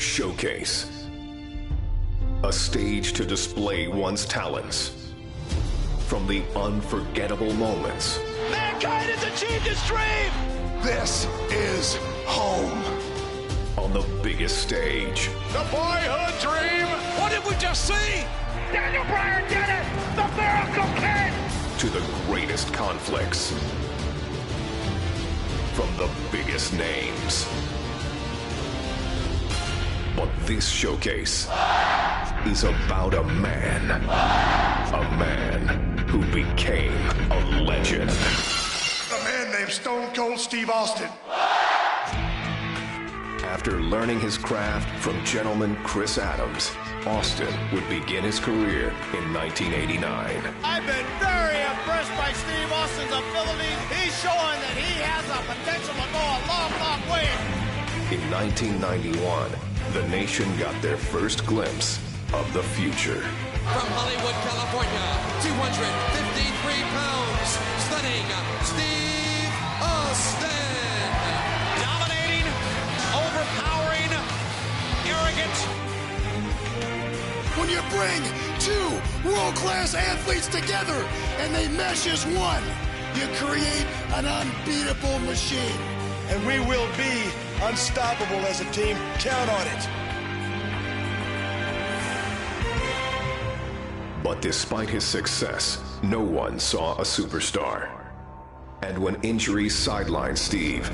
Showcase. A stage to display one's talents. From the unforgettable moments. Mankind has achieved its dream! This is home. On the biggest stage. The boyhood dream! What did we just see? Daniel Bryan did it! The Miracle Kid! To the greatest conflicts. From the biggest names. But this showcase is about a man. A man who became a legend. A man named Stone Cold Steve Austin. After learning his craft from gentleman Chris Adams, Austin would begin his career in 1989. I've been very impressed by Steve Austin's ability. He's showing that he has the potential to go a long, long way. In 1991, the nation got their first glimpse of the future. From Hollywood, California, 253 pounds, stunning Steve Austin. Dominating, overpowering, arrogant. When you bring two world-class athletes together and they mesh as one, you create an unbeatable machine. And we will be unstoppable as a team. Count on it. But despite his success, no one saw a superstar. And when injuries sidelined Steve,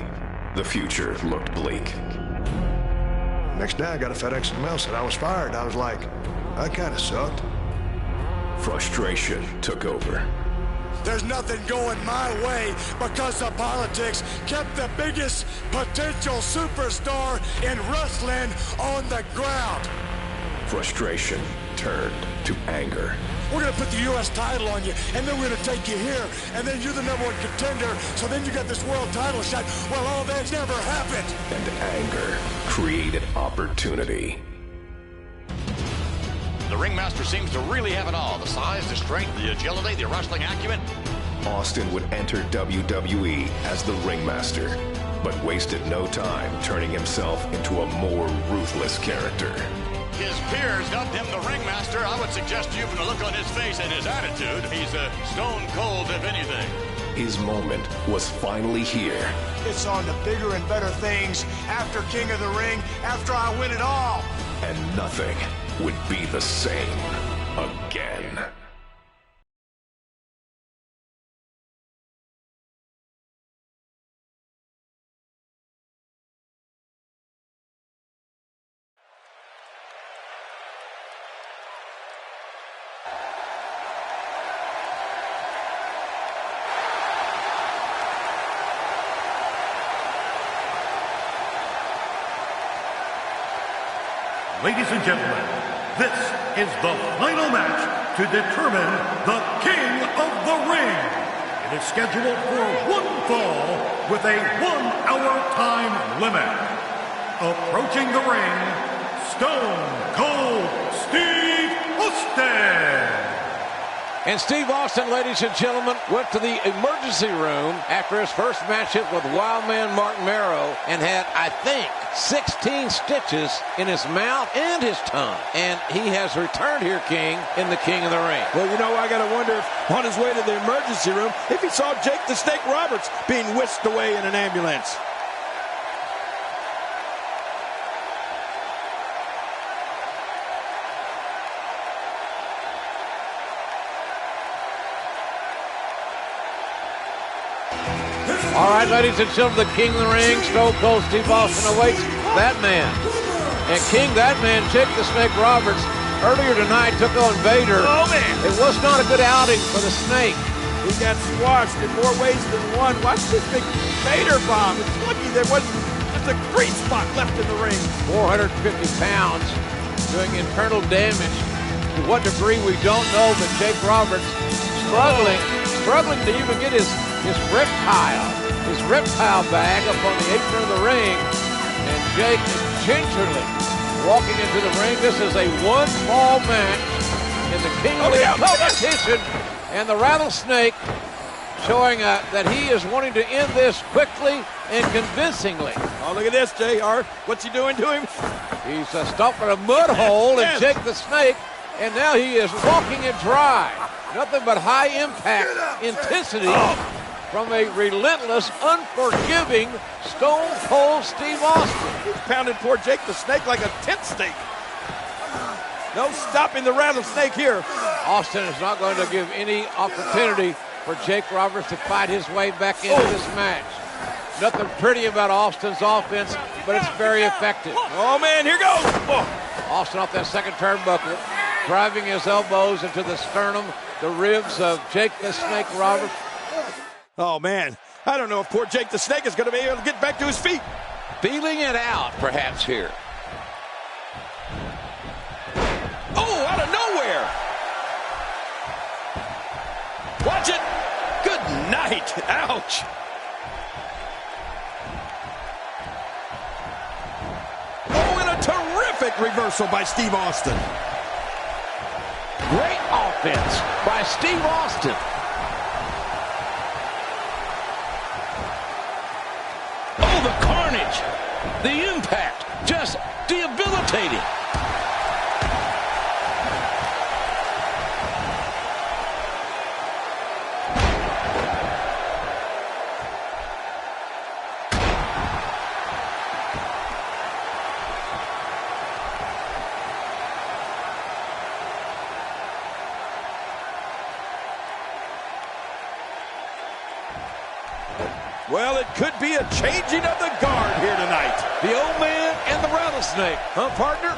the future looked bleak. Next day I got a FedEx in the mail, said I was fired. I was like, that kind of sucked. Frustration took over. There's nothing going my way because the politics kept the biggest potential superstar in wrestling on the ground. Frustration turned to anger. We're going to put the U.S. title on you, and then we're going to take you here, and then you're the #1 contender, so then you got this world title shot. Well, all that never happened. And anger created opportunity. The ringmaster seems to really have it all. The size, the strength, the agility, the wrestling acumen. Austin would enter WWE as the ringmaster, but wasted no time turning himself into a more ruthless character. His peers dubbed him the ringmaster. I would suggest to you from the look on his face and his attitude, he's a stone cold if anything. His moment was finally here. It's on to bigger and better things after King of the Ring, after I win it all. And nothing would be the same again. Ladies and gentlemen, this is the final match to determine the King of the Ring. It is scheduled for one fall with a 1-hour time limit. Approaching the ring, Stone Cold Steve Austin. And Steve Austin, ladies and gentlemen, went to the emergency room after his first matchup with Wildman Martin Merrow and had, I think, 16 stitches in his mouth and his tongue. And he has returned here, King, in the King of the Ring. Well, you know, I got to wonder if on his way to the emergency room, if he saw Jake the Snake Roberts being whisked away in an ambulance. All right, ladies and gentlemen, the King of the Ring, Stone Cold Steve Austin awaits that man. And King, that man, Jake the Snake Roberts, earlier tonight took on Vader. Oh, man. It was not a good outing for the Snake. He got squashed in more ways than one. Watch this big Vader bomb. It's lucky there wasn't just a great spot left in the ring. 450 pounds doing internal damage. To what degree, we don't know, but Jake Roberts struggling to even get his reptile bag up on the apron of the ring. And Jake gingerly walking into the ring. This is a one-fall match in the King of the Ring competition. And the Rattlesnake showing that he is wanting to end this quickly and convincingly. Oh, look at this, JR. What's he doing to him? He's stomping a mud hole in Jake the Snake, and now he is walking it dry. Nothing but high impact intensity from a relentless, unforgiving Stone Cold Steve Austin. He's pounding poor Jake the Snake like a tent stake. No stopping the rattlesnake here. Austin is not going to give any opportunity for Jake Roberts to fight his way back into this match. Nothing pretty about Austin's offense, but it's very effective. Oh, man, here goes. Austin off that second turnbuckle, driving his elbows into the sternum, the ribs of Jake the Snake Roberts. Oh, man, I don't know if poor Jake the Snake is going to be able to get back to his feet. Feeling it out, perhaps, here. Oh, out of nowhere. Watch it. Good night. Ouch. Oh, and a terrific reversal by Steve Austin. Great offense by Steve Austin. Oh, the carnage. The impact. Just debilitating. Well, it could be a changing of the guard here tonight. The old man and the rattlesnake, huh, partner?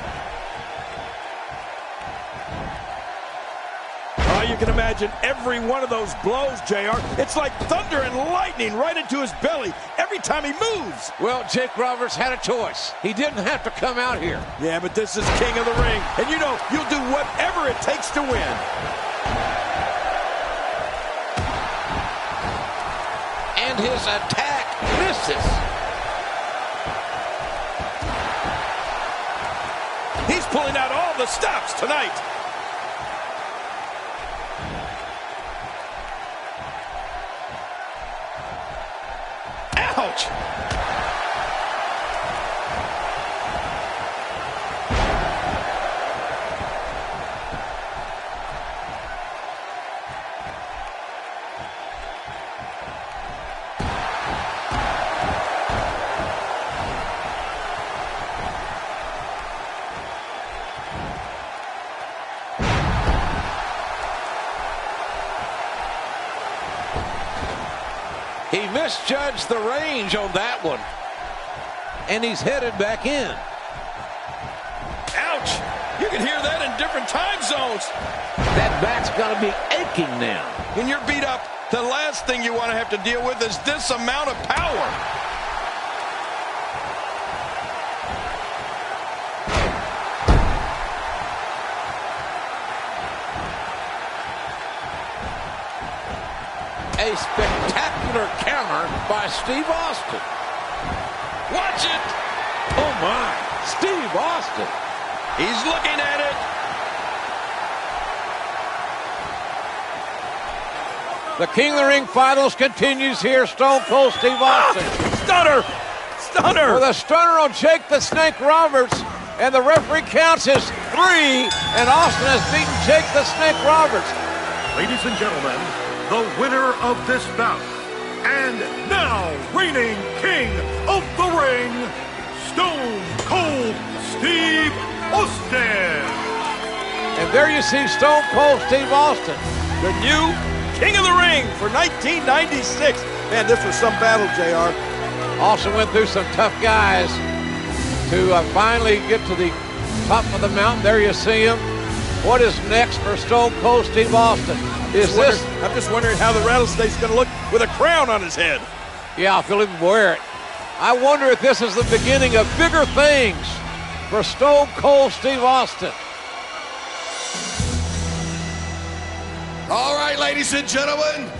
Oh, you can imagine every one of those blows, JR. It's like thunder and lightning right into his belly every time he moves. Well, Jake Roberts had a choice. He didn't have to come out here. Yeah, but this is King of the Ring. And you know, you'll do whatever it takes to win. And his attack misses. He's pulling out all the stops tonight. Ouch! He misjudged the range on that one. And he's headed back in. Ouch! You can hear that in different time zones. That back's gonna be aching now. When you're beat up, the last thing you want to have to deal with is this amount of power. A spectacular counter by Steve Austin. Watch it! Oh my, Steve Austin. He's looking at it. The King of the Ring finals continues here. Stone Cold Steve Austin. Stunner! Stunner! With a stunner on Jake the Snake Roberts. And the referee counts as 3. And Austin has beaten Jake the Snake Roberts. Ladies and gentlemen, the winner of this bout, and now reigning King of the Ring, Stone Cold Steve Austin. And there you see Stone Cold Steve Austin, the new King of the Ring for 1996. Man, this was some battle, JR. Austin went through some tough guys to finally get to the top of the mountain. There you see him. What is next for Stone Cold Steve Austin? I'm just wondering how the rattlesnake's going to look with a crown on his head. Yeah, if he'll even wear it. I wonder if this is the beginning of bigger things for Stone Cold Steve Austin. All right, ladies and gentlemen,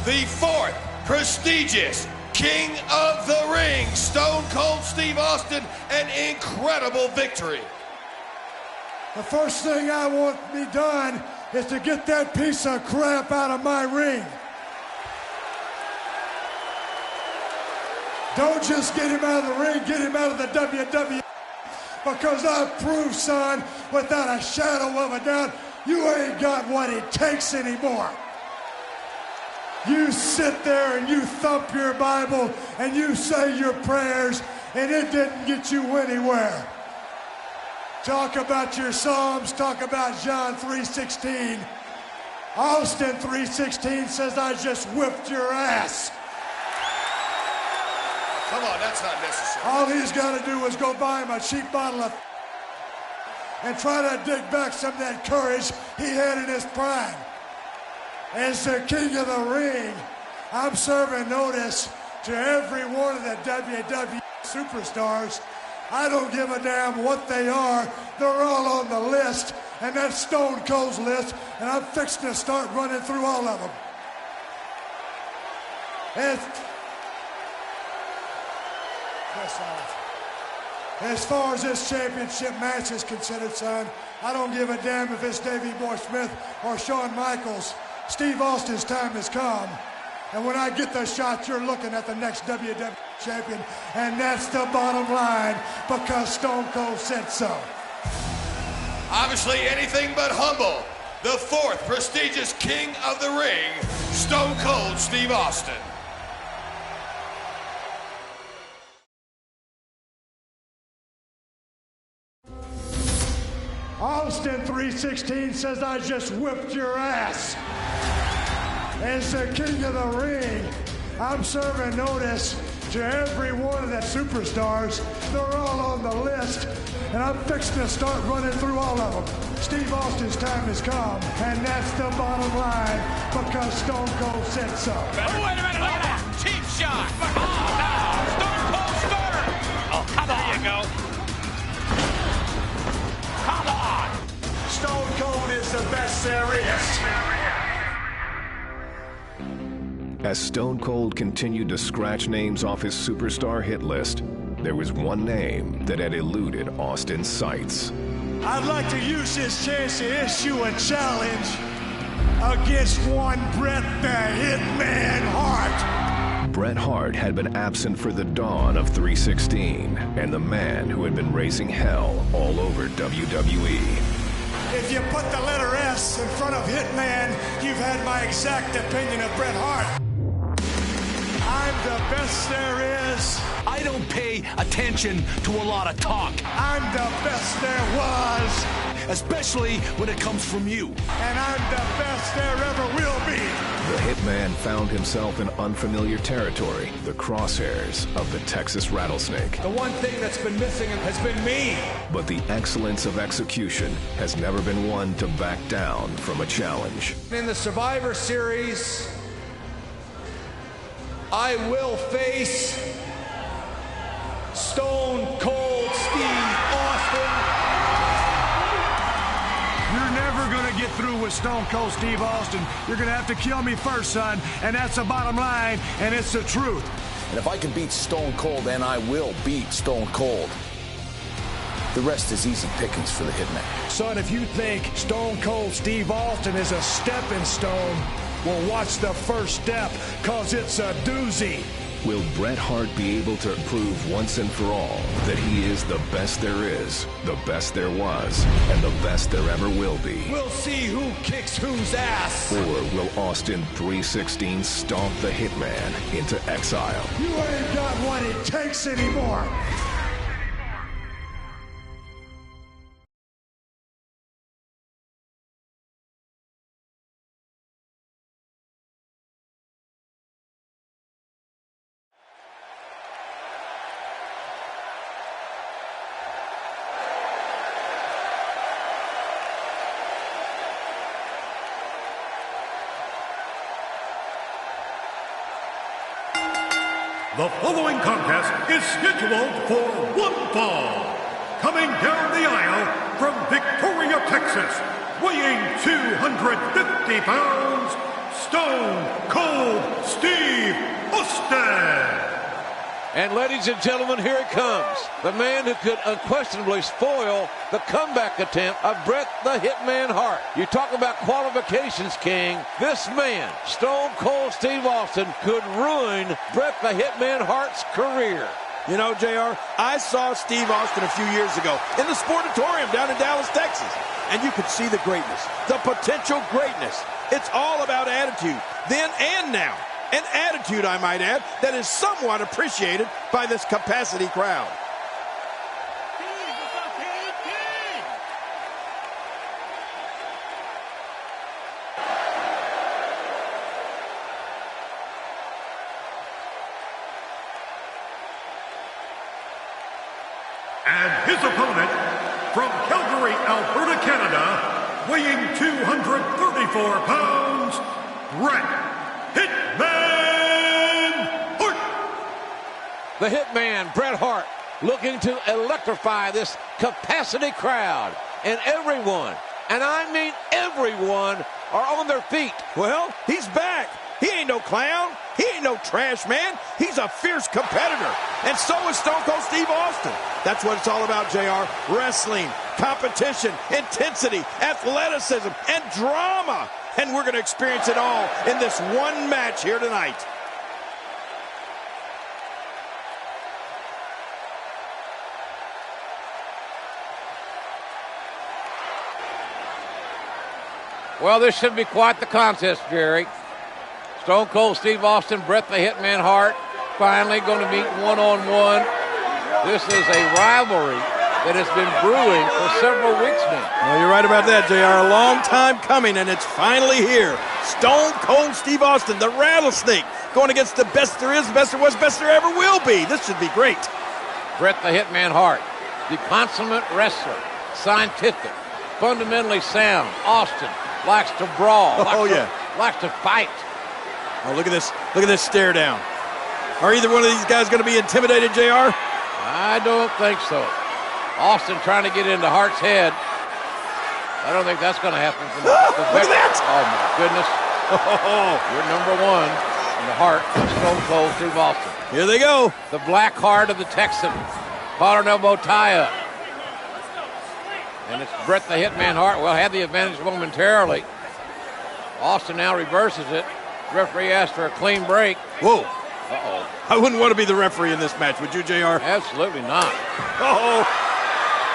the 4th prestigious King of the Ring, Stone Cold Steve Austin, an incredible victory. The first thing I want to be done is to get that piece of crap out of my ring. Don't just get him out of the ring, get him out of the WWE. Because I've proved, son, without a shadow of a doubt, you ain't got what it takes anymore. You sit there and you thump your Bible and you say your prayers, and it didn't get you anywhere. Talk about your Psalms, talk about John 3:16. Austin 3:16 says, I just whipped your ass. Come on, that's not necessary. All he's got to do is go buy him a cheap bottle of and try to dig back some of that courage he had in his prime. As the king of the ring, I'm serving notice to every one of the WWE superstars. I don't give a damn what they are. They're all on the list, and that's Stone Cold's list, and I'm fixing to start running through all of them. As far as this championship match is considered, son, I don't give a damn if it's Davey Boy Smith or Shawn Michaels. Steve Austin's time has come. And when I get the shot, you're looking at the next WWE champion. And that's the bottom line, because Stone Cold said so. Obviously anything but humble. The fourth prestigious king of the ring, Stone Cold Steve Austin. Austin 3:16 says, I just whipped your ass. As the king of the ring, I'm serving notice to every one of the superstars. They're all on the list, and I'm fixing to start running through all of them. Steve Austin's time has come, and that's the bottom line, because Stone Cold said so. Oh, wait a minute, look at that. Cheap shot. Oh, no. Stone Cold starter. Oh, come on. There you go. Come on. Stone Cold is the best there is. As Stone Cold continued to scratch names off his superstar hit list, there was one name that had eluded Austin's sights. I'd like to use this chance to issue a challenge against one Bret the Hitman Hart. Bret Hart had been absent for the dawn of 316, and the man who had been raising hell all over WWE. If you put the letter S in front of Hitman, you've had my exact opinion of Bret Hart. I'm the best there is. I don't pay attention to a lot of talk. I'm the best there was. Especially when it comes from you. And I'm the best there ever will be. The Hitman found himself in unfamiliar territory, the crosshairs of the Texas Rattlesnake. The one thing that's been missing has been me. But the excellence of execution has never been one to back down from a challenge. In the Survivor Series, I will face Stone Cold Steve Austin. You're never going to get through with Stone Cold Steve Austin. You're going to have to kill me first, son. And that's the bottom line, and it's the truth. And if I can beat Stone Cold, then I will beat Stone Cold. The rest is easy pickings for the Hitman. Son, if you think Stone Cold Steve Austin is a stepping stone, well, watch the first step, because it's a doozy. Will Bret Hart be able to prove once and for all that he is the best there is, the best there was, and the best there ever will be? We'll see who kicks whose ass. Or will Austin 316 stomp the Hitman into exile? You ain't got what it takes anymore. The following contest is scheduled for one fall. Coming down the aisle from Victoria, Texas, weighing 250 pounds, Stone Cold Steve Austin. And ladies and gentlemen, here it comes. The man who could unquestionably spoil the comeback attempt of Bret the Hitman Hart. You talk about qualifications, King. This man, Stone Cold Steve Austin, could ruin Bret the Hitman Hart's career. You know, JR, I saw Steve Austin a few years ago in the Sportatorium down in Dallas, Texas. And you could see the greatness, the potential greatness. It's all about attitude, then and now. An attitude, I might add, that is somewhat appreciated by this capacity crowd. And his opponent, from Calgary, Alberta, Canada, weighing 234 pounds, Bret Hitman Hart. The Hitman, Bret Hart, looking to electrify this capacity crowd. And everyone, and I mean everyone, are on their feet. Well, he's back. He ain't no clown. He ain't no trash man. He's a fierce competitor. And so is Stone Cold Steve Austin. That's what it's all about, JR. Wrestling, competition, intensity, athleticism, and drama. And we're going to experience it all in this one match here tonight. Well, this should be quite the contest, Jerry. Stone Cold Steve Austin, Bret the Hitman Hart, finally going to meet one-on-one. This is a rivalry that has been brewing for several weeks now. Well, you're right about that, JR. A long time coming, and it's finally here. Stone Cold Steve Austin, the Rattlesnake, going against the best there is, best there was, best there ever will be. This should be great. Bret the Hitman Hart, the consummate wrestler, scientific, fundamentally sound. Austin likes to brawl. Likes to fight. Oh, look at this. Look at this stare down. Are either one of these guys going to be intimidated, JR? I don't think so. Austin trying to get into Hart's head. I don't think that's going to happen. Look at that! Oh, my goodness. You're number one in the heart of Stone Cold Steve Austin. Here they go. The black heart of the Texan. Collar and elbow tie-up. And it's Bret the Hitman Hart. Well, had the advantage momentarily. Austin now reverses it. Referee asked for a clean break. Whoa. Uh-oh. I wouldn't want to be the referee in this match, would you, JR? Absolutely not. Uh-oh.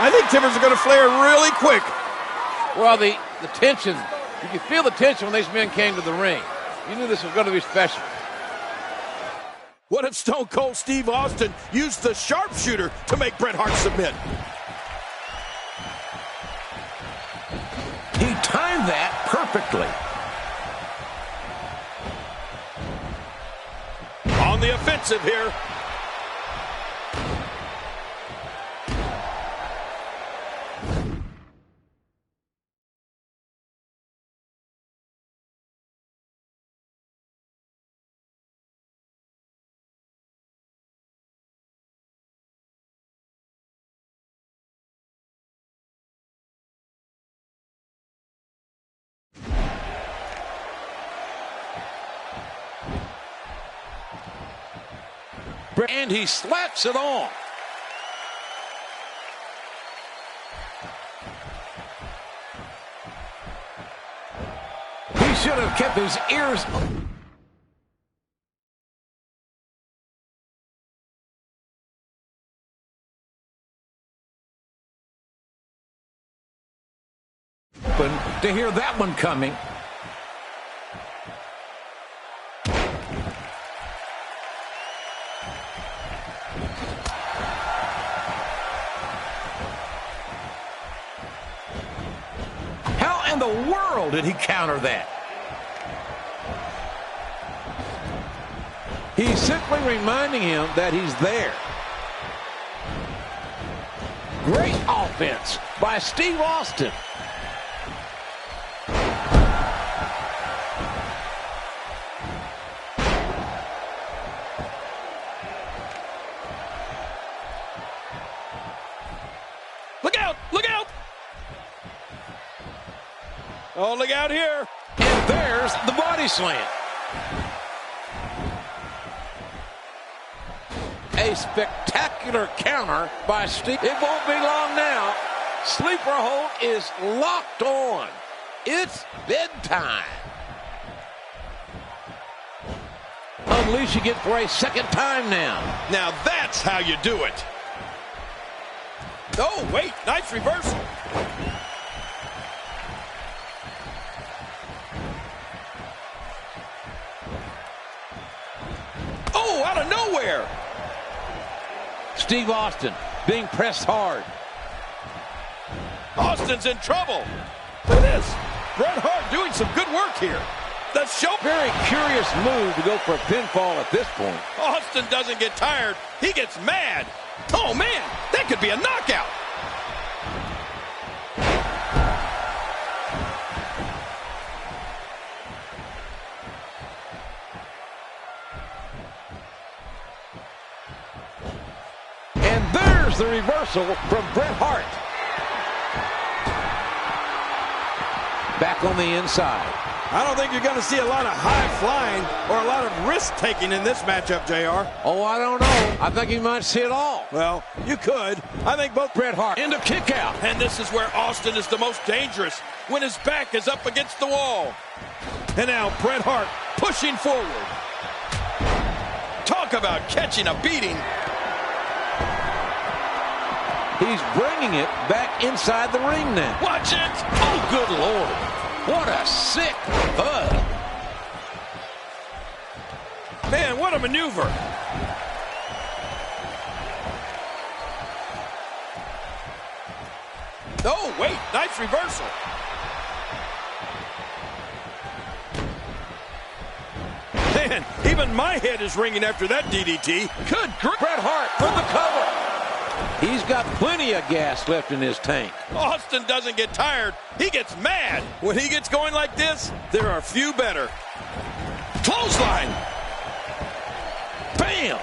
I think timbers are going to flare really quick. Well, the tension, you could feel the tension when these men came to the ring. You knew this was going to be special. What if Stone Cold Steve Austin used the sharpshooter to make Bret Hart submit? He timed that perfectly. On the offensive here. And he slaps it on. He should have kept his ears open to hear that one coming. In the world did he counter that? He's simply reminding him that he's there. Great offense by Steve Austin. Look out! Look out! Oh, look out here. And there's the body slam. A spectacular counter by Steve. It won't be long now. Sleeper hold is locked on. It's bedtime. unleash it for a second time now. Now that's how you do it. Oh, wait, nice reversal. Oh, out of nowhere. Steve Austin being pressed hard. Austin's in trouble. Look at this. Bret Hart doing some good work here. The show. Very curious move to go for a pinfall at this point. Austin doesn't get tired. He gets mad. Oh, man, that could be a knockout. And there's the reversal from Bret Hart. Back on the inside. I don't think you're going to see a lot of high flying or a lot of risk taking in this matchup, JR. Oh, I don't know. I think you might see it all. Well, you could. I think both Bret Hart into kick out. And this is where Austin is the most dangerous, when his back is up against the wall. And now Bret Hart pushing forward. Talk about catching a beating. He's bringing it back inside the ring now. Watch it. Oh, good Lord. What a sick thud. Man, what a maneuver. Oh, wait, nice reversal. Man, even my head is ringing after that DDT. Good grief. Bret Hart for the cover. He's got plenty of gas left in his tank. Austin doesn't get tired. He gets mad. When he gets going like this, there are few better. Clothesline. Bam.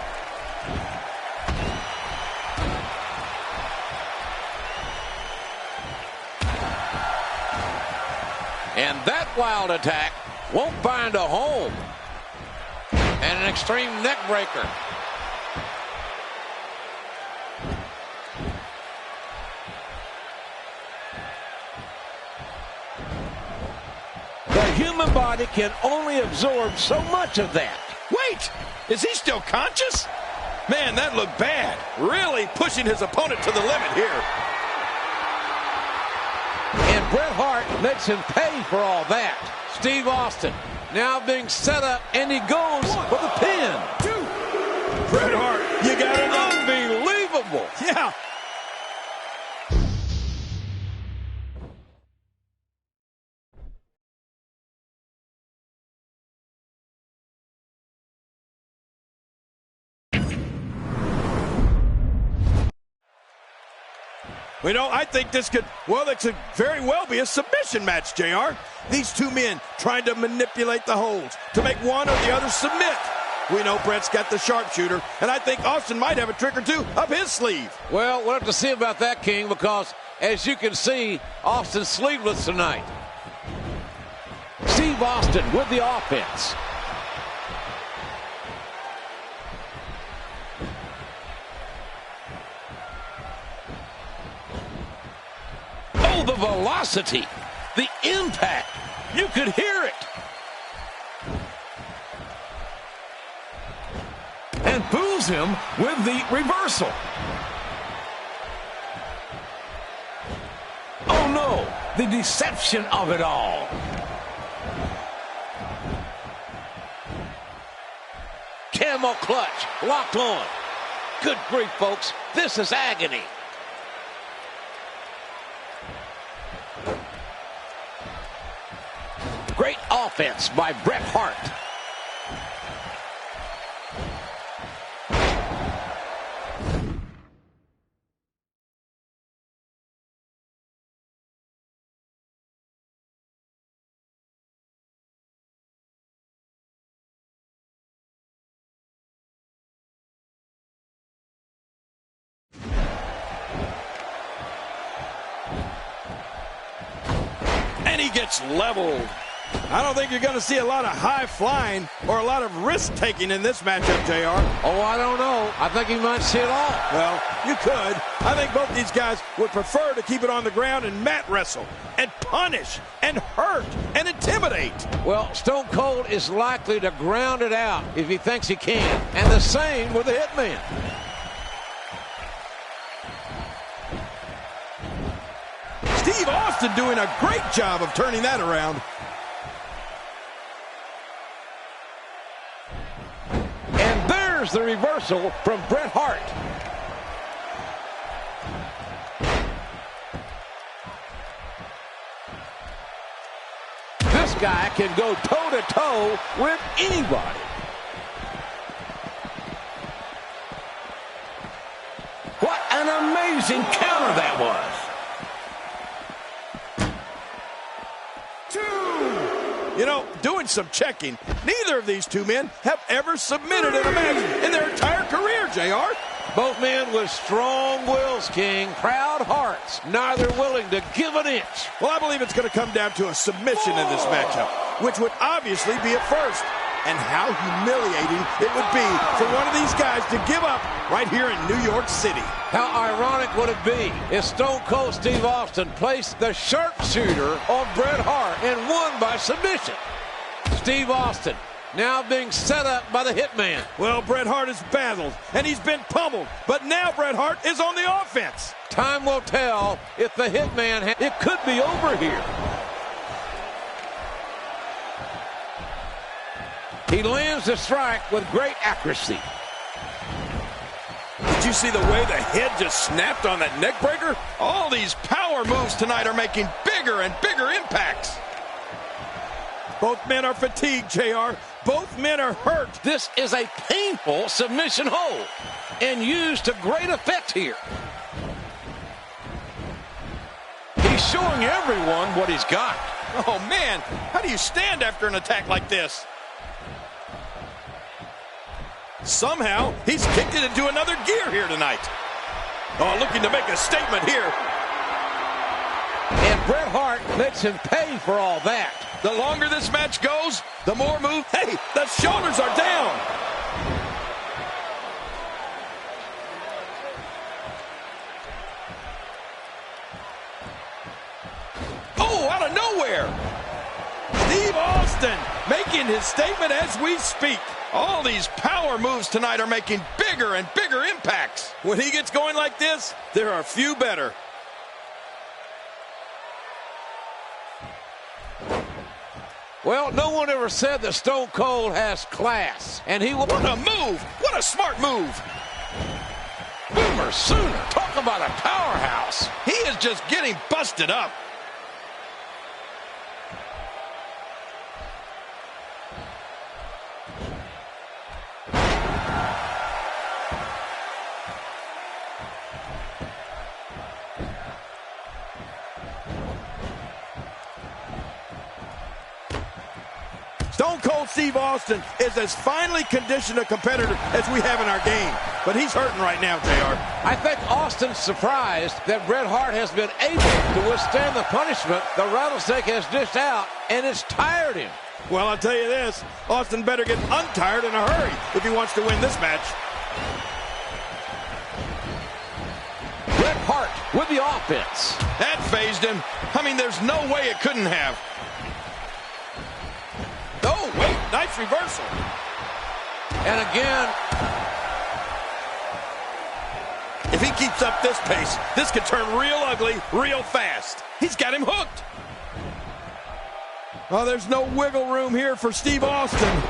And that wild attack won't find a home. And an extreme neck breaker. The human body can only absorb so much of that. Wait, is he still conscious? Man, that looked bad. Really pushing his opponent to the limit here. And Bret Hart makes him pay for all that. Steve Austin now being set up, and he goes for the pin. Bret Hart, you got it. Unbelievable. Yeah. You know, I think this could, well, it could very well be a submission match, JR. These two men trying to manipulate the holds to make one or the other submit. We know Bret's got the sharpshooter, and I think Austin might have a trick or two up his sleeve. Well, we'll have to see about that, King, because as you can see, Austin's sleeveless tonight. Steve Austin with the offense. Oh, the velocity, the impact. You could hear it. And fools him with the reversal. Oh no, the deception of it all. Camel clutch, locked on. Good grief, folks, this is agony. Great offense by Bret Hart. And he gets leveled. I don't think you're going to see a lot of high flying or a lot of risk taking in this matchup, JR. Oh, I don't know. I think he might see it all. Well, you could. I think both these guys would prefer to keep it on the ground and mat wrestle and punish and hurt and intimidate. Well, Stone Cold is likely to ground it out if he thinks he can. And the same with the Hitman. Steve Austin doing a great job of turning that around. And there's the reversal from Bret Hart. This guy can go toe-to-toe with anybody. What an amazing counter that was. You know, doing some checking, neither of these two men have ever submitted in a match in their entire career, JR. Both men with strong wills, King. Proud hearts. Neither willing to give an inch. Well, I believe it's going to come down to a submission in this matchup, which would obviously be a first. And how humiliating it would be for one of these guys to give up right here in New York City. How ironic would it be if Stone Cold Steve Austin placed the sharpshooter on Bret Hart and won by submission? Steve Austin now being set up by the Hitman. Well, Bret Hart has battled, and he's been pummeled, but now Bret Hart is on the offense. Time will tell if the Hitman, it could be over here. He lands the strike with great accuracy. Did you see the way the head just snapped on that neck breaker? All these power moves tonight are making bigger and bigger impacts. Both men are fatigued, JR. Both men are hurt. This is a painful submission hold and used to great effect here. He's showing everyone what he's got. Oh, man. How do you stand after an attack like this? Somehow, he's kicked it into another gear here tonight. Oh, looking to make a statement here. And Bret Hart lets him pay for all that. The longer this match goes, the more move. Hey, the shoulders are down. Oh, out of nowhere. Steve Austin making his statement as we speak. All these power moves tonight are making bigger and bigger impacts. When he gets going like this, there are few better. Well, no one ever said that Stone Cold has class. And he will... What a move! What a smart move! Boomer Sooner, talk about a powerhouse. He is just getting busted up. Stone Cold Steve Austin is as finely conditioned a competitor as we have in our game. But he's hurting right now, JR. I think Austin's surprised that Bret Hart has been able to withstand the punishment the rattlesnake has dished out, and it's tired him. Well, I'll tell you this, Austin better get untired in a hurry if he wants to win this match. Bret Hart with the offense. That phased him. I mean, there's no way it couldn't have. Oh, wait, nice reversal. And again, if he keeps up this pace, this could turn real ugly real fast. He's got him hooked. Oh, there's no wiggle room here for Steve Austin.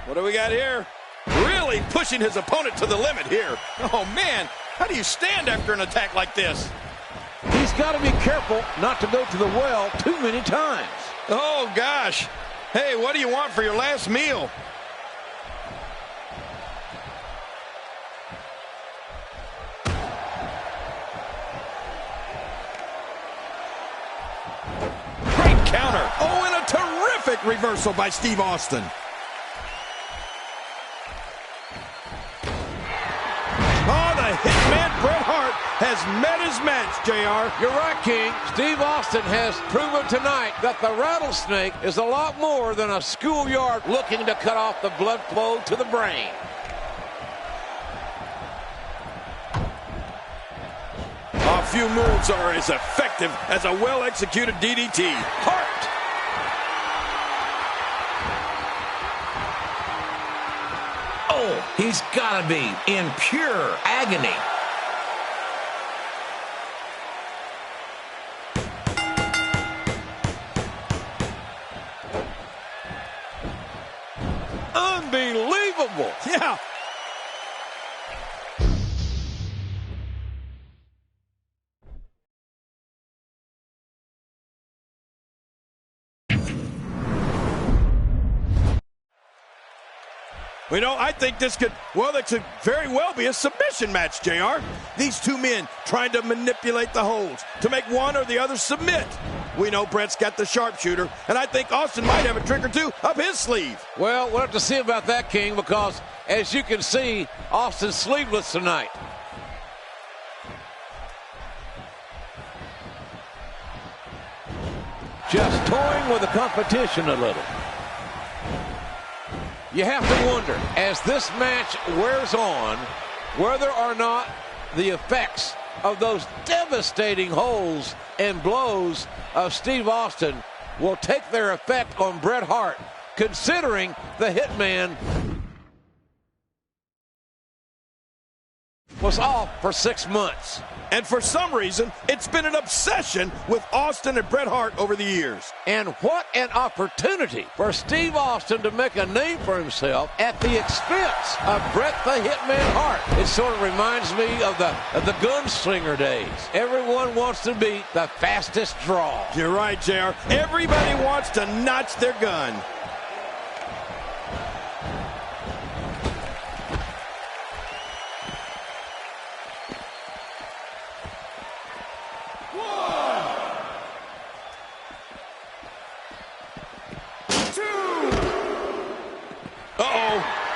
What do we got here? Really pushing his opponent to the limit here. Oh, man, how do you stand after an attack like this? He's got to be careful not to go to the well too many times. Oh, gosh. Hey, what do you want for your last meal? Great counter. Oh, and a terrific Perfect reversal by Steve Austin. Oh, the hitman Bret Hart has met his match, JR. You're right, King. Steve Austin has proven tonight that the rattlesnake is a lot more than a schoolyard looking to cut off the blood flow to the brain. A few moves are as effective as a well-executed DDT. Hart! Oh, he's got to be in pure agony. Unbelievable. Yeah. You know, I think this could very well be a submission match, JR. These two men trying to manipulate the holds to make one or the other submit. We know Bret's got the sharpshooter, and I think Austin might have a trick or two up his sleeve. Well, we'll have to see about that, King, because as you can see, Austin's sleeveless tonight. Just toying with the competition a little. You have to wonder, as this match wears on, whether or not the effects of those devastating holds and blows of Steve Austin will take their effect on Bret Hart, considering the Hitman was off for 6 months. And for some reason, it's been an obsession with Austin and Bret Hart over the years. And what an opportunity for Steve Austin to make a name for himself at the expense of Bret the Hitman Hart. It sort of reminds me of the gunslinger days. Everyone wants to beat the fastest draw. You're right, JR. Everybody wants to notch their gun.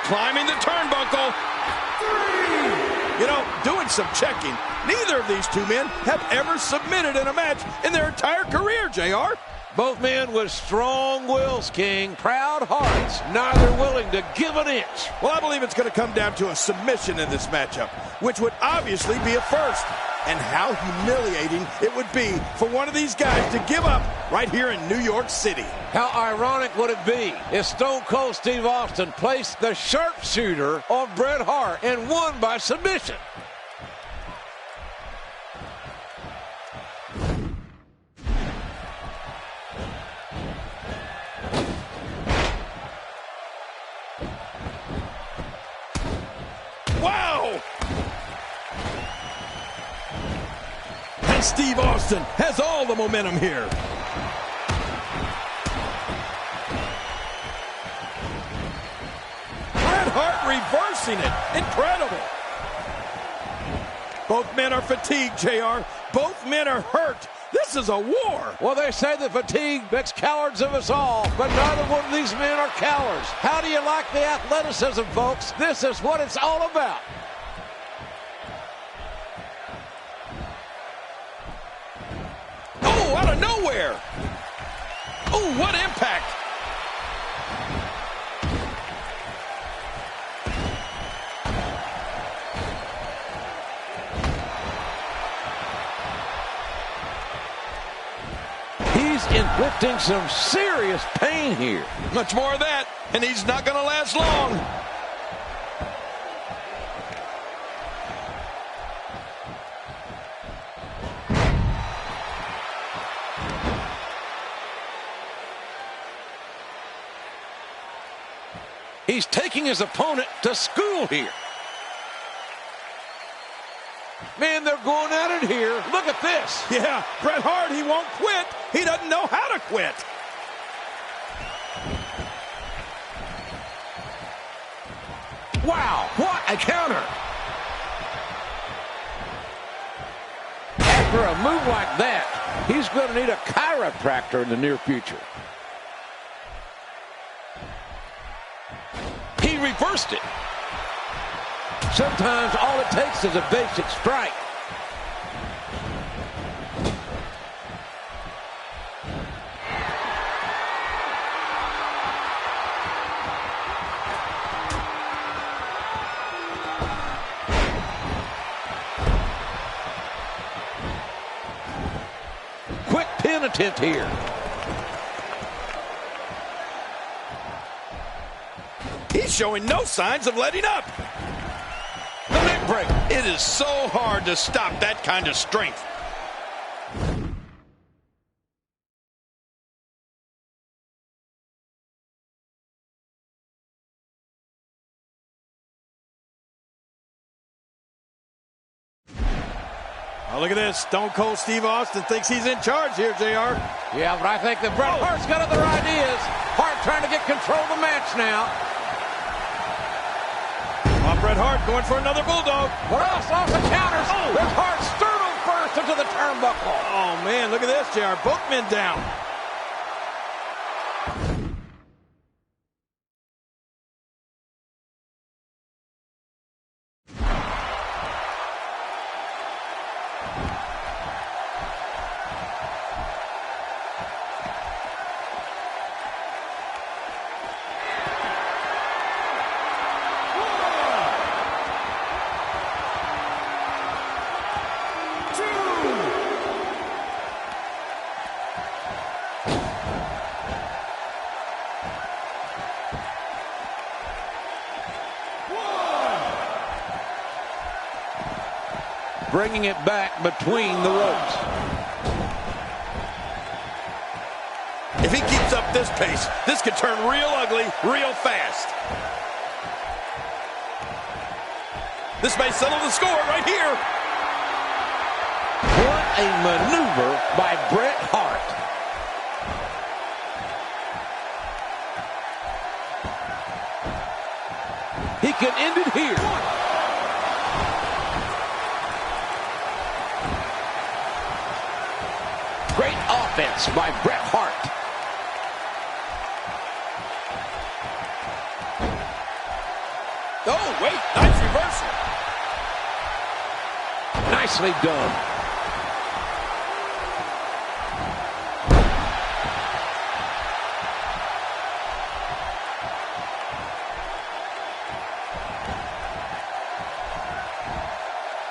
Climbing the turnbuckle. 3. You know, doing some checking. Neither of these two men have ever submitted in a match in their entire career, JR. Both men with strong wills, King. Proud hearts. Neither willing to give an inch. Well, I believe it's going to come down to a submission in this matchup, which would obviously be a first. And how humiliating it would be for one of these guys to give up right here in New York City. How ironic would it be if Stone Cold Steve Austin placed the sharpshooter on Bret Hart and won by submission? Wow! And Steve Austin has all the momentum here. Bret Hart reversing it. Incredible. Both men are fatigued, JR. Both men are hurt. This is a war. Well, they say that fatigue makes cowards of us all, but neither one of these men are cowards. How do you like the athleticism, folks? This is what it's all about. Oh, out of nowhere. Oh, what impact. He's inflicting some serious pain here. Much more of that, and he's not going to last long. He's taking his opponent to school here. Man, they're going at it here. Look at this. Yeah, Bret Hart, he won't quit. He doesn't know how to quit. Wow, what a counter. After a move like that, he's going to need a chiropractor in the near future. forced it. Sometimes all it takes is a basic strike. Quick pin attempt here. He's showing no signs of letting up. The neck break. It is so hard to stop that kind of strength. Oh, look at this. Stone Cold Steve Austin thinks he's in charge here, JR. Yeah, but I think that Bret Hart's got other ideas. Hart trying to get control of the match now. Bret Hart going for another bulldog. Ross off the counters. There's Hart sternum first into the turnbuckle. Oh, man, look at this, JR. Both men down. Bringing it back between the ropes. If he keeps up this pace, this could turn real ugly real fast. This may settle the score right here. What a maneuver by Bret Hart. He can end it here. Great offense by Bret Hart. Oh, wait, nice reversal. Nicely done.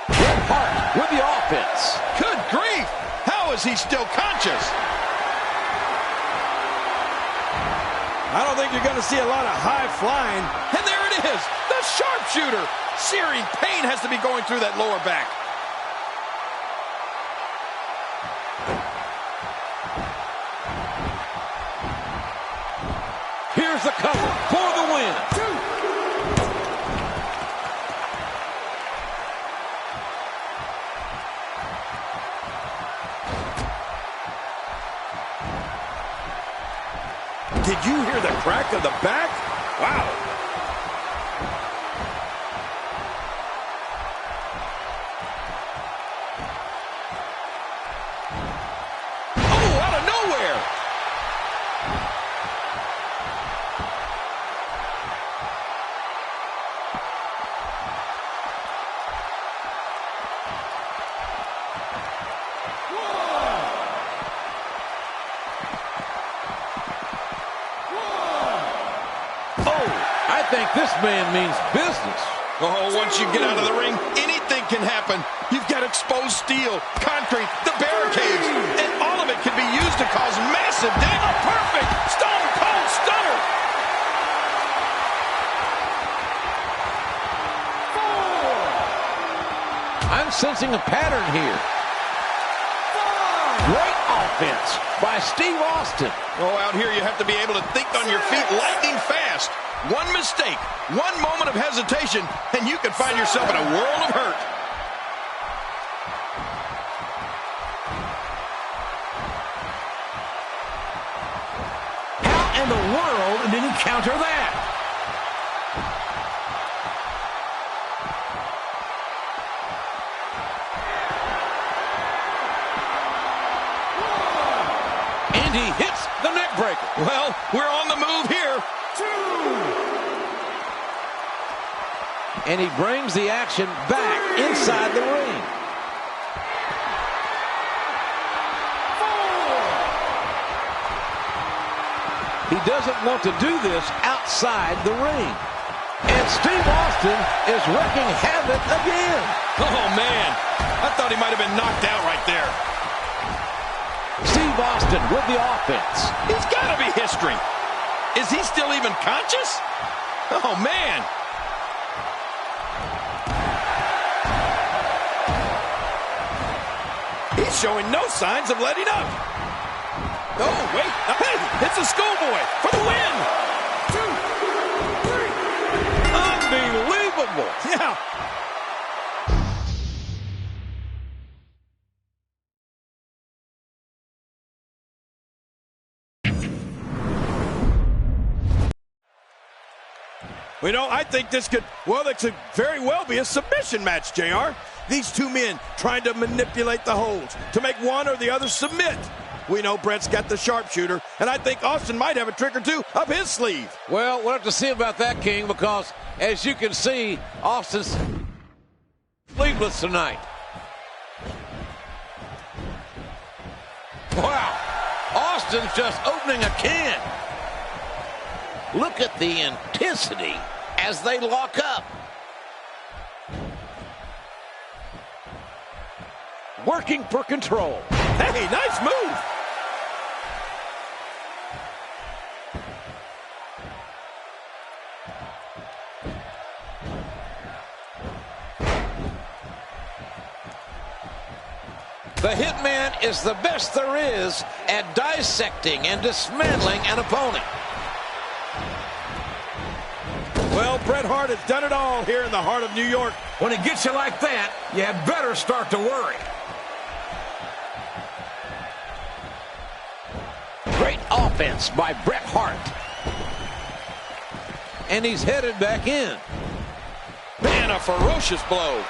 Bret Hart with the offense. Good grief. How is he still conscious? I don't think you're going to see a lot of high flying. And there it is, the sharpshooter. Searing pain has to be going through that lower back. Here's the cover for the win. Did you hear the crack of the back? Wow. Oh, out of nowhere. I think this man means business. Oh, once you get out of the ring, anything can happen. You've got exposed steel, concrete, the barricades, and all of it can be used to cause massive damage. A perfect Stone Cold Stunner. I'm sensing a pattern here. Great offense by Steve Austin. Oh, out here you have to be able to think on your feet lightning fast. One mistake, one moment of hesitation, and you can find yourself in a world of hurt. How in the world did he counter that? And he hits the neck breaker. Well, we're on the move here. And he brings the action back inside the ring. He doesn't want to do this outside the ring. And Steve Austin is wreaking havoc again. Oh, man. I thought he might have been knocked out right there. Steve Austin with the offense. He's got to be history. Is he still even conscious? Oh, man. He's showing no signs of letting up. Oh, wait. Hey, it's a schoolboy for the win. 2, 3. Unbelievable. Yeah. You know, I think this could very well be a submission match, JR. These two men trying to manipulate the holds to make one or the other submit. We know Brett's got the sharpshooter, and I think Austin might have a trick or two up his sleeve. Well, we'll have to see about that, King, because as you can see, Austin's sleeveless tonight. Wow. Austin's just opening a can. Look at the intensity as they lock up. Working for control. Hey, nice move. The Hitman is the best there is at dissecting and dismantling an opponent. Well, Bret Hart has done it all here in the heart of New York. When it gets you like that, you better start to worry. Great offense by Bret Hart. And he's headed back in. Man, a ferocious blow.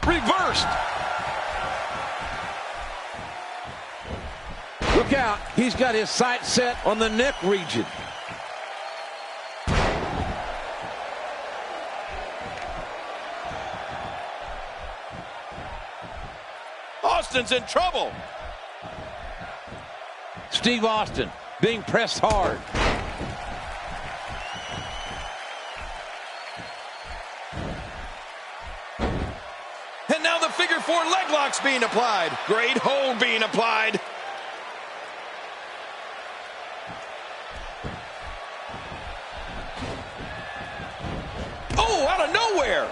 Reversed. Look out. He's got his sights set on the neck region. Austin's in trouble. Steve Austin being pressed hard. And now the figure 4 leg lock's being applied. Great hold being applied. Oh, out of nowhere.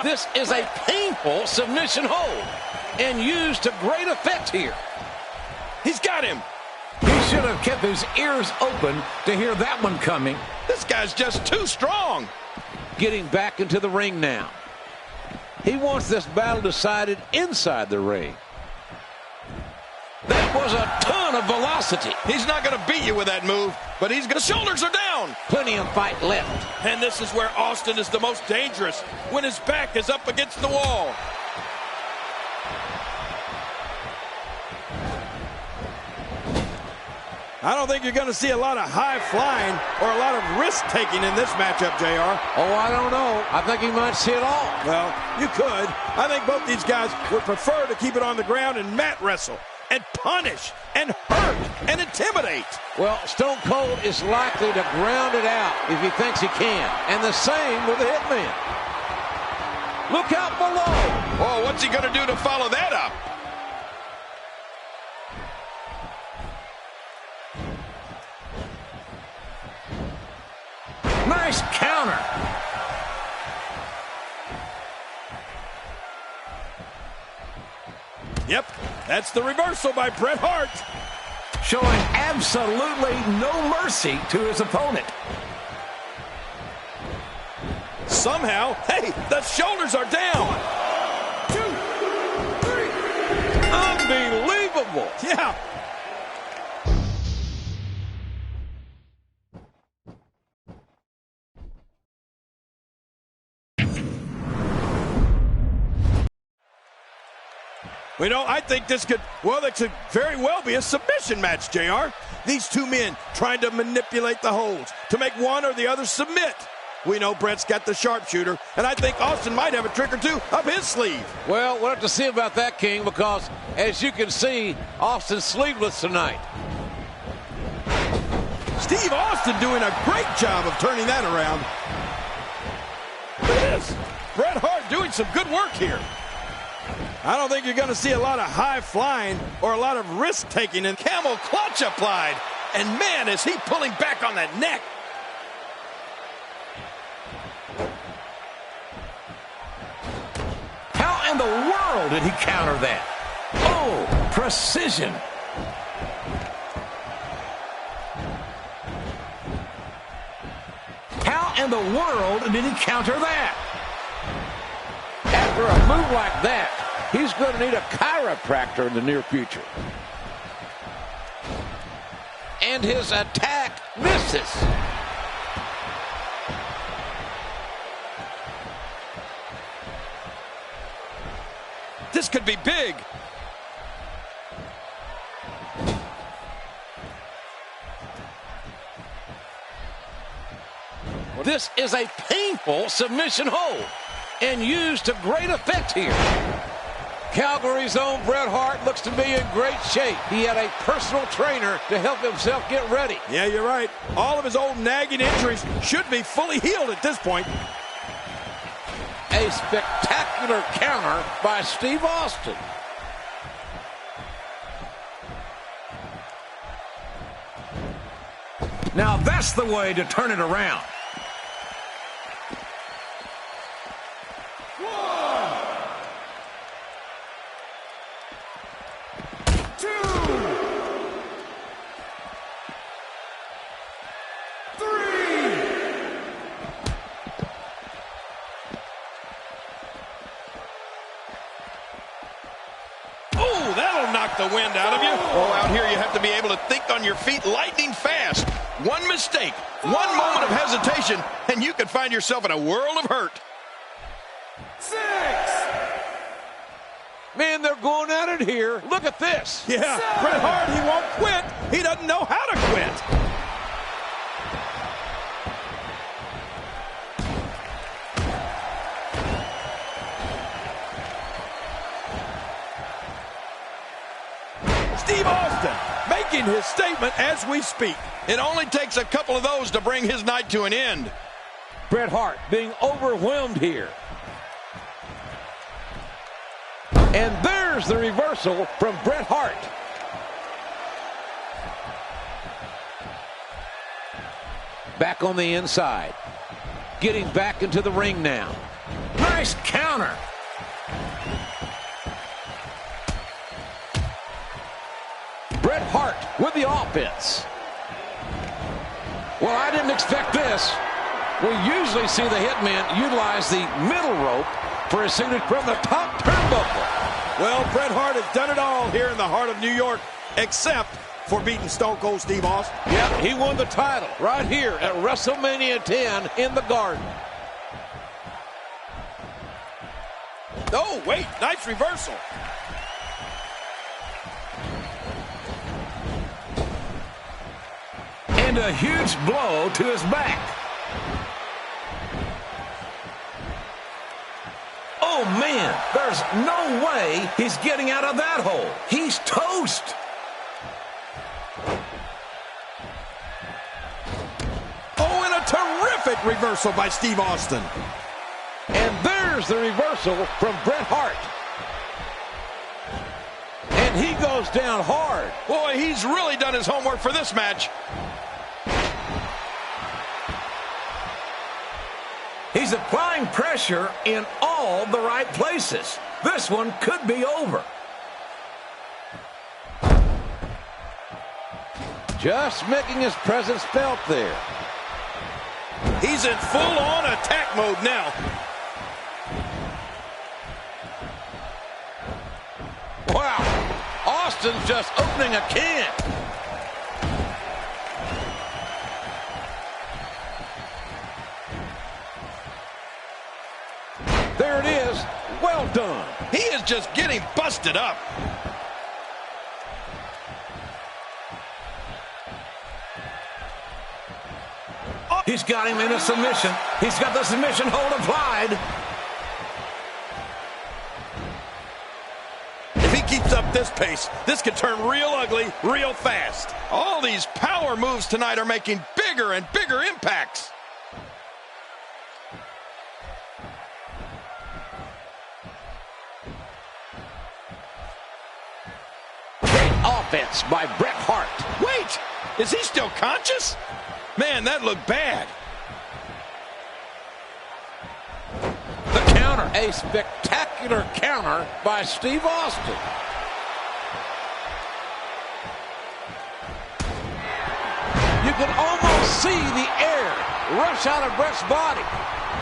This is a painful submission hold and used to great effect here. He's got him. He should have kept his ears open to hear that one coming. This guy's just too strong. Getting back into the ring now. He wants this battle decided inside the ring. That was a ton of velocity. He's not going to beat you with that move, but the shoulders are down. Plenty of fight left. And this is where Austin is the most dangerous, when his back is up against the wall. I don't think you're going to see a lot of high flying or a lot of risk taking in this matchup, JR. Oh, I don't know. I think he might see it all. Well, you could. I think both these guys would prefer to keep it on the ground and mat wrestle and punish and hurt and intimidate. Well, Stone Cold is likely to ground it out if he thinks he can. And the same with the Hitman. Look out below. Oh, what's he going to do to follow that up? Nice counter. Yep, that's the reversal by Bret Hart. Showing absolutely no mercy to his opponent. Somehow, hey, the shoulders are down. 1, 2, 3. Unbelievable. Yeah. You know, I think this could very well be a submission match, JR. These two men trying to manipulate the holds to make one or the other submit. We know Brett's got the sharpshooter, and I think Austin might have a trick or two up his sleeve. Well, we'll have to see about that, King, because as you can see, Austin's sleeveless tonight. Steve Austin doing a great job of turning that around. Look at this. Bret Hart doing some good work here. I don't think you're going to see a lot of high flying or a lot of risk taking, and camel clutch applied. And man, is he pulling back on that neck. How in the world did he counter that? Oh, precision. How in the world did he counter that? After a move like that, he's going to need a chiropractor in the near future. And his attack misses. This could be big. This is a painful submission hold and used to great effect here. Calgary's own Bret Hart looks to be in great shape. He had a personal trainer to help himself get ready. Yeah, you're right. All of his old nagging injuries should be fully healed at this point. A spectacular counter by Steve Austin. Now that's the way to turn it around. The wind out of you. Oh, out here you have to be able to think on your feet lightning fast. One mistake, one moment of hesitation, and you could find yourself in a world of hurt. 6. Man, they're going at it here. Look at this. Yeah, 7. Bret Hart, he won't quit. He doesn't know how to quit. Steve Austin making his statement as we speak. It only takes a couple of those to bring his night to an end. Bret Hart being overwhelmed here. And there's the reversal from Bret Hart. Back on the inside. Getting back into the ring now. Nice counter. Bret Hart with the offense. Well, I didn't expect this. We usually see the hitman utilize the middle rope for his signature from the top turnbuckle. Well, Bret Hart has done it all here in the heart of New York, except for beating Stone Cold Steve Austin. Yep, he won the title right here at WrestleMania 10 in the Garden. Oh, wait, nice reversal. And a huge blow to his back. Oh, man, there's no way he's getting out of that hole. He's toast. Oh, and a terrific reversal by Steve Austin. And there's the reversal from Bret Hart. And he goes down hard. Boy, he's really done his homework for this match. He's applying pressure in all the right places. This one could be over. Just making his presence felt there. He's in full-on attack mode now. Wow, Austin's just opening a can. There it is. Well Well done. He is just getting busted up. He's got him in a submission. He's got the submission hold applied. If he keeps up this pace, this could turn real ugly real fast. All these power moves tonight are making bigger and bigger impacts. Great offense by Bret Hart. Wait, is he still conscious? Man, that looked bad. The counter. A spectacular counter by Steve Austin. You can almost see the air rush out of Bret's body.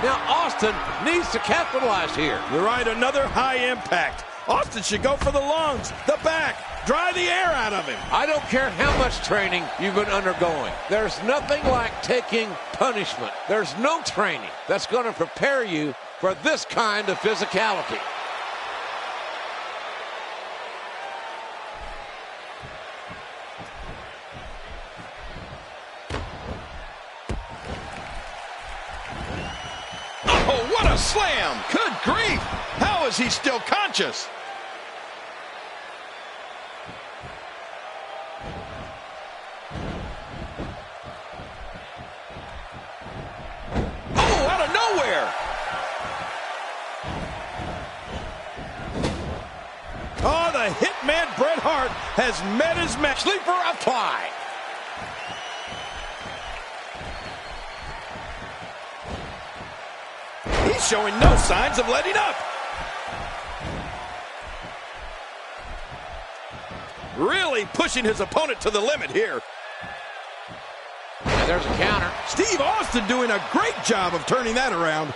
Now Austin needs to capitalize here. You're right, another high impact. Austin should go for the lungs, the back, dry the air out of him. I don't care how much training you've been undergoing. There's nothing like taking punishment. There's no training that's going to prepare you for this kind of physicality. Oh, what a slam! Good grief! How is he still conscious? Oh, out of nowhere! Oh, the hitman Bret Hart has met his match. Sleeper apply. He's showing no signs of letting up. Really pushing his opponent to the limit here. And there's a counter. Steve Austin doing a great job of turning that around.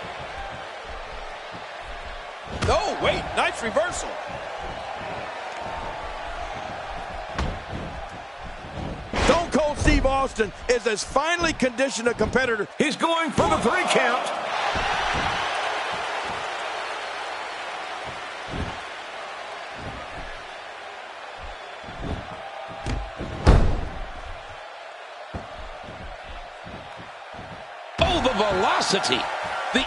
Oh, wait, nice reversal. Stone Cold Steve Austin is as finely conditioned a competitor. He's going for the 3 count. Oh, the velocity. The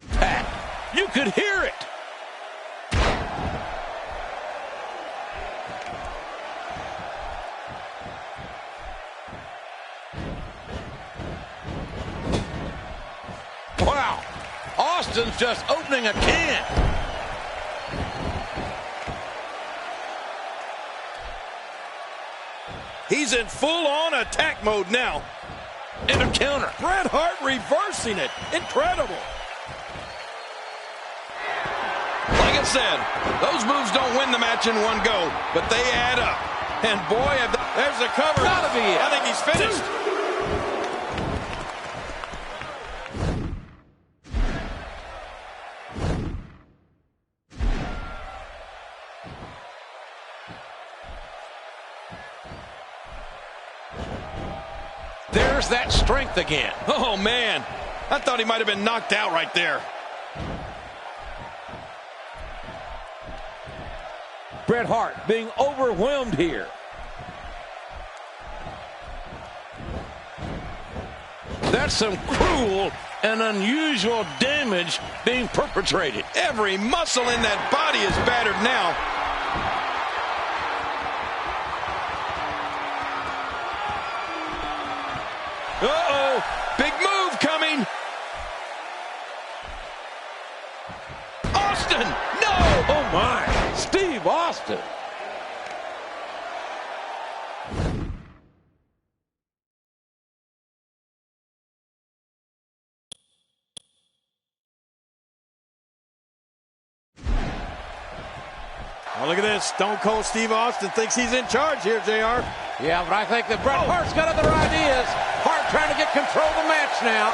impact. You could hear it. Wow. Austin's just opening a can. He's in full-on attack mode now. And a counter. Bret Hart reversing it. Incredible. Like I said, those moves don't win the match in one go, but they add up. And boy, there's the cover. Gotta be it. I think he's finished. There's that strength again. Oh, man. I thought he might have been knocked out right there. Bret Hart being overwhelmed here. That's some cruel and unusual damage being perpetrated. Every muscle in that body is battered now. Uh-oh, big move coming. Austin, no! Oh my, Steve Austin. Oh, look at this. Stone Cold Steve Austin thinks he's in charge here, JR. Yeah, but I think that Bret Hart's got other ideas. Hart trying to get control of the match now.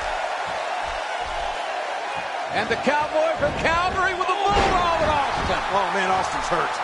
And the Cowboy from Calgary with a bulldog at Austin. Oh, man, Austin's hurt.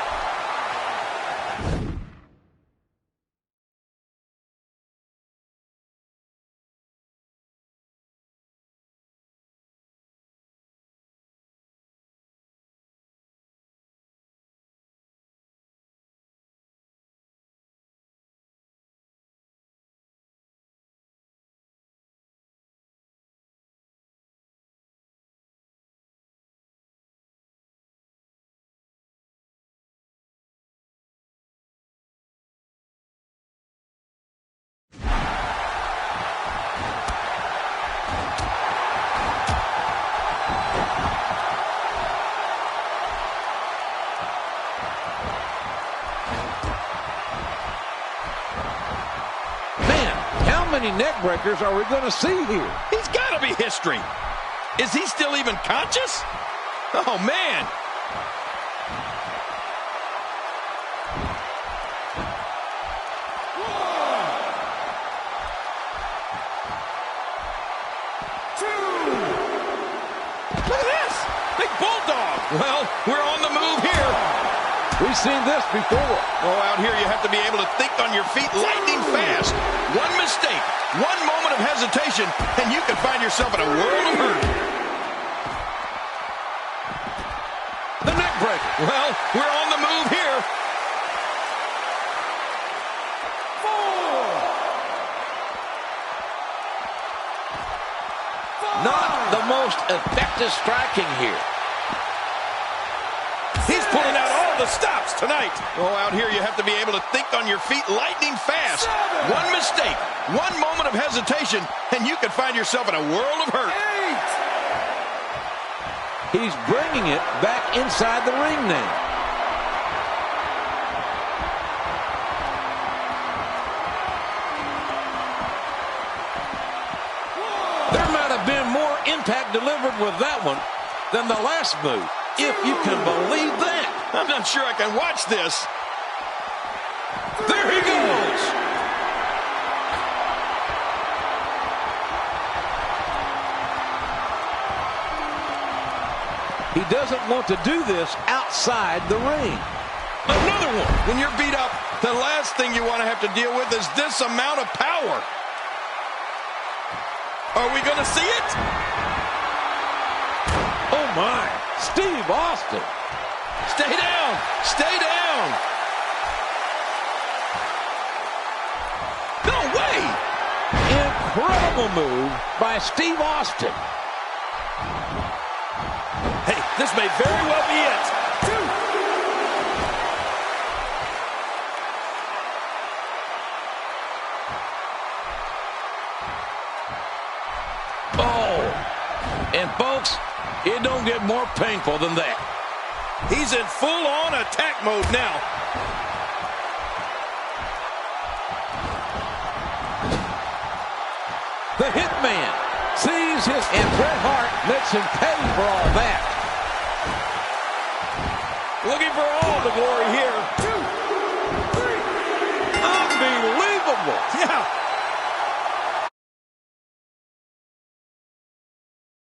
many neck breakers are we going to see here? He's got to be history. Is he still even conscious? Oh, man. Look at this. Big bulldog. Well, we're on the move here. We've seen this before. Oh, out here you have to be able to think on your feet lightning fast. One mistake, one moment of hesitation, and you can find yourself in a world of hurt. The neck breaker. Well, we're on the move here. 4. Not the most effective striking here. He's pulling out all the stops tonight. Oh, out here you have to be able to think on your feet lightning fast. 7. One mistake, one moment of hesitation, and you can find yourself in a world of hurt. 8. He's bringing it back inside the ring now. There might have been more impact delivered with that one than the last move, if you can believe that. I'm not sure I can watch this. There he goes. He doesn't want to do this outside the ring. Another one. When you're beat up, the last thing you want to have to deal with is this amount of power. Are we going to see it? Oh, my. Steve Austin. Stay down. Stay down. No way. Incredible move by Steve Austin. Hey, this may very well be it. 2. Oh. And, folks, it don't get more painful than that. He's in full-on attack mode now. The Hitman sees his, and Bret Hart makes him pay for all that. Looking for all the glory here. 2, 3. Unbelievable. Yeah,